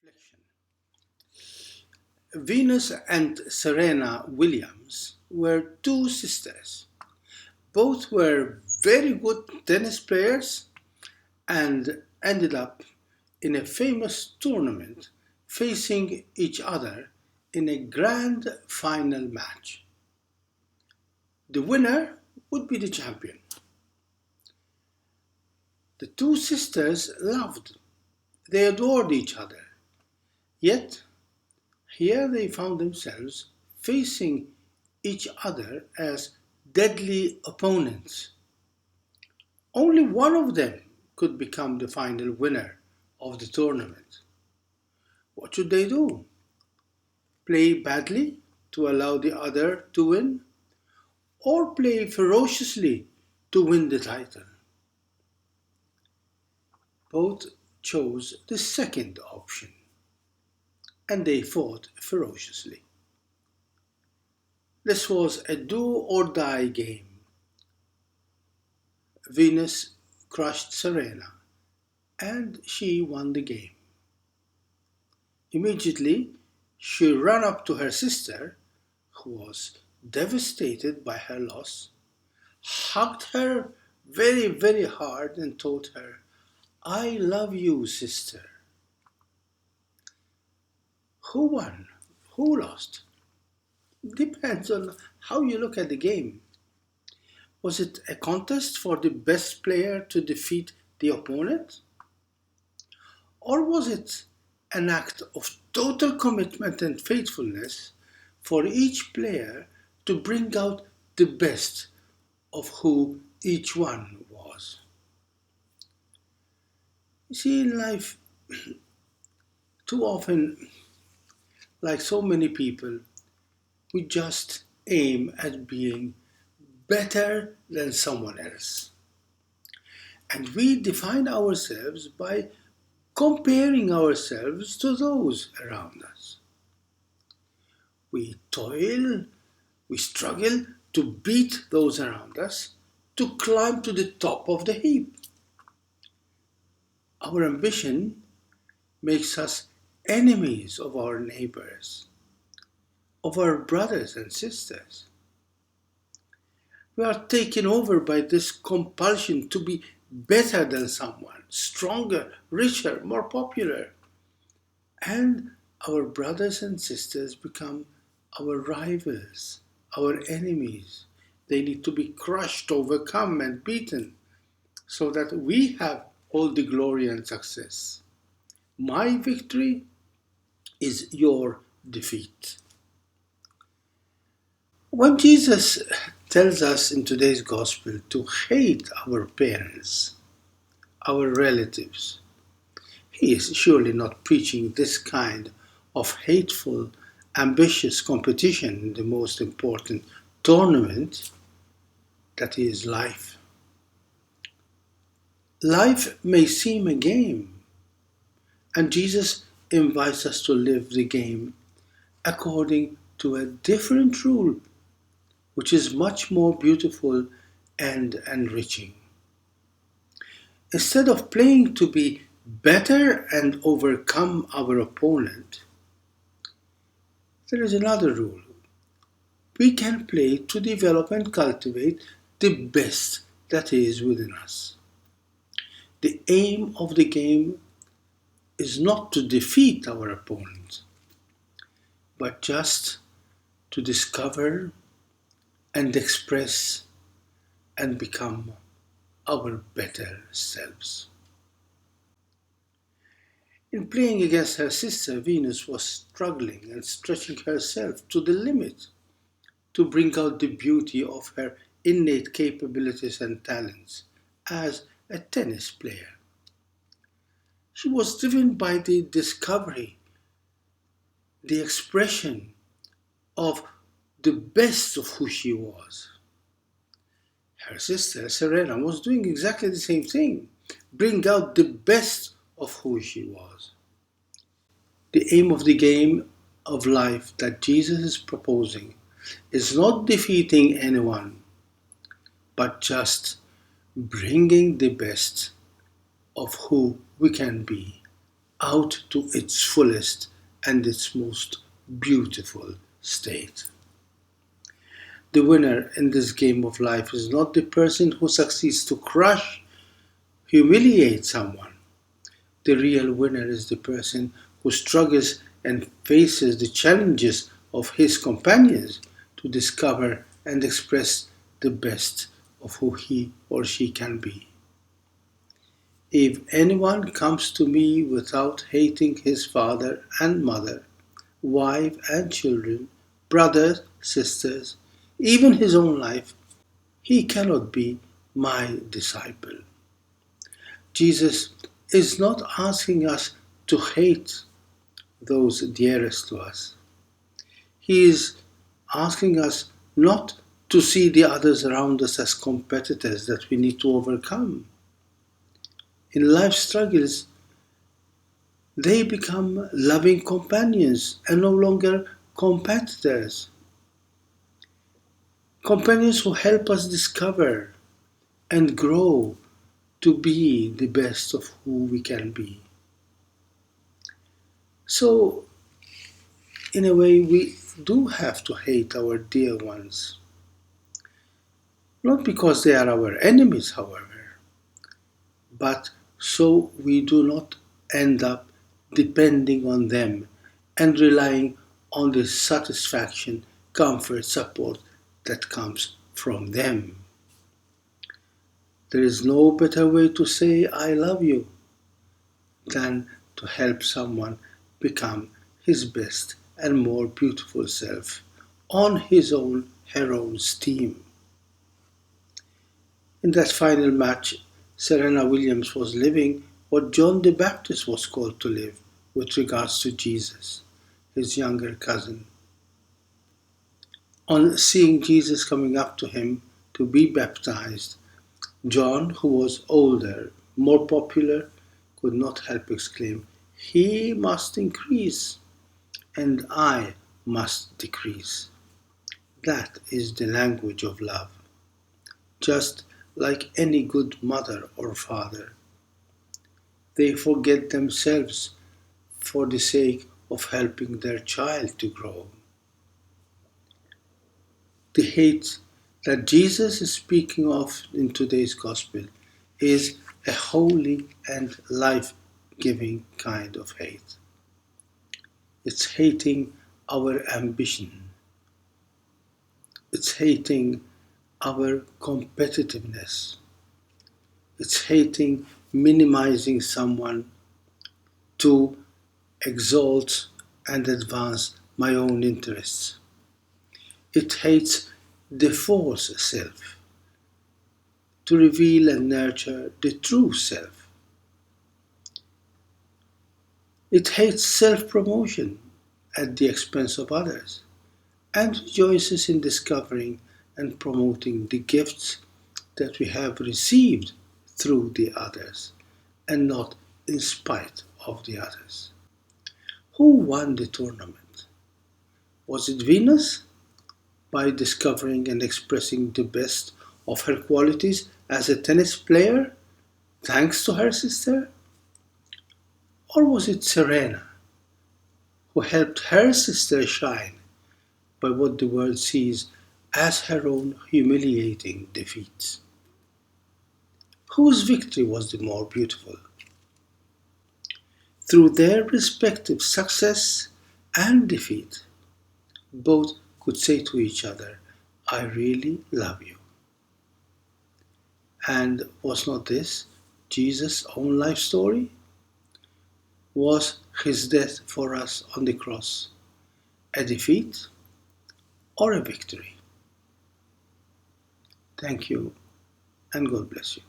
Reflection. Venus and Serena Williams were two sisters. Both were very good tennis players and ended up in a famous tournament facing each other in a grand final match. The winner would be the champion. The two sisters loved, they adored each other. Yet, here they found themselves facing each other as deadly opponents. Only one of them could become the final winner of the tournament. What should they do? Play badly to allow the other to win? Or play ferociously to win the title? Both chose the second option, and they fought ferociously. This was a do or die game. Venus crushed Serena, and she won the game. Immediately, she ran up to her sister, who was devastated by her loss, hugged her very, very hard, and told her, "I love you, sister." Who won? Who lost? Depends on how you look at the game. Was it a contest for the best player to defeat the opponent? Or was it an act of total commitment and faithfulness for each player to bring out the best of who each one was? You see, in life, too often, like so many people, we just aim at being better than someone else. And we define ourselves by comparing ourselves to those around us. We toil, we struggle to beat those around us, to climb to the top of the heap. Our ambition makes us enemies of our neighbors, of our brothers and sisters. We are taken over by this compulsion to be better than someone, stronger, richer, more popular. And our brothers and sisters become our rivals, our enemies. They need to be crushed, overcome, and beaten so that we have all the glory and success. My victory is your defeat. When Jesus tells us in today's gospel to hate our parents, our relatives, he is surely not preaching this kind of hateful, ambitious competition in the most important tournament that is life. Life may seem a game, and Jesus invites us to live the game according to a different rule, which is much more beautiful and enriching. Instead of playing to be better and overcome our opponent, there is another rule. We can play to develop and cultivate the best that is within us. The aim of the game is not to defeat our opponent, but just to discover and express and become our better selves. In playing against her sister, Venus was struggling and stretching herself to the limit to bring out the beauty of her innate capabilities and talents as a tennis player. She was driven by the discovery, the expression of the best of who she was. Her sister, Serena, was doing exactly the same thing, bring out the best of who she was. The aim of the game of life that Jesus is proposing is not defeating anyone, but just bringing the best of who we can be out to its fullest and its most beautiful state. The winner in this game of life is not the person who succeeds to crush, humiliate someone. The real winner is the person who struggles and faces the challenges of his companions to discover and express the best of who he or she can be. If anyone comes to me without hating his father and mother, wife and children, brothers, sisters, even his own life, he cannot be my disciple. Jesus is not asking us to hate those dearest to us. He is asking us not to see the others around us as competitors that we need to overcome. In life struggles, they become loving companions and no longer competitors. Companions who help us discover and grow to be the best of who we can be. So, in a way, we do have to hate our dear ones. Not because they are our enemies, however, but so we do not end up depending on them and relying on the satisfaction, comfort, support that comes from them. There is no better way to say I love you than to help someone become his best and more beautiful self on his own, her own steam. In that final match, Serena Williams was living what John the Baptist was called to live with regards to Jesus, his younger cousin. On seeing Jesus coming up to him to be baptized, John, who was older, more popular, could not help exclaim, "He must increase, and I must decrease." That is the language of love. Just like any good mother or father, they forget themselves for the sake of helping their child to grow. The hate that Jesus is speaking of in today's gospel is a holy and life giving kind of hate. It's hating our ambition, it's hating our competitiveness, it's hating minimizing someone to exalt and advance my own interests. It hates the false self to reveal and nurture the true self. It hates self-promotion at the expense of others and rejoices in discovering and promoting the gifts that we have received through the others and not in spite of the others. Who won the tournament? Was it Venus? By discovering and expressing the best of her qualities as a tennis player, thanks to her sister? Or was it Serena, who helped her sister shine by what the world sees as her own humiliating defeats? Whose victory was the more beautiful? Through their respective success and defeat, both could say to each other, "I really love you." And was not this Jesus' own life story? Was his death for us on the cross a defeat or a victory? Thank you, and God bless you.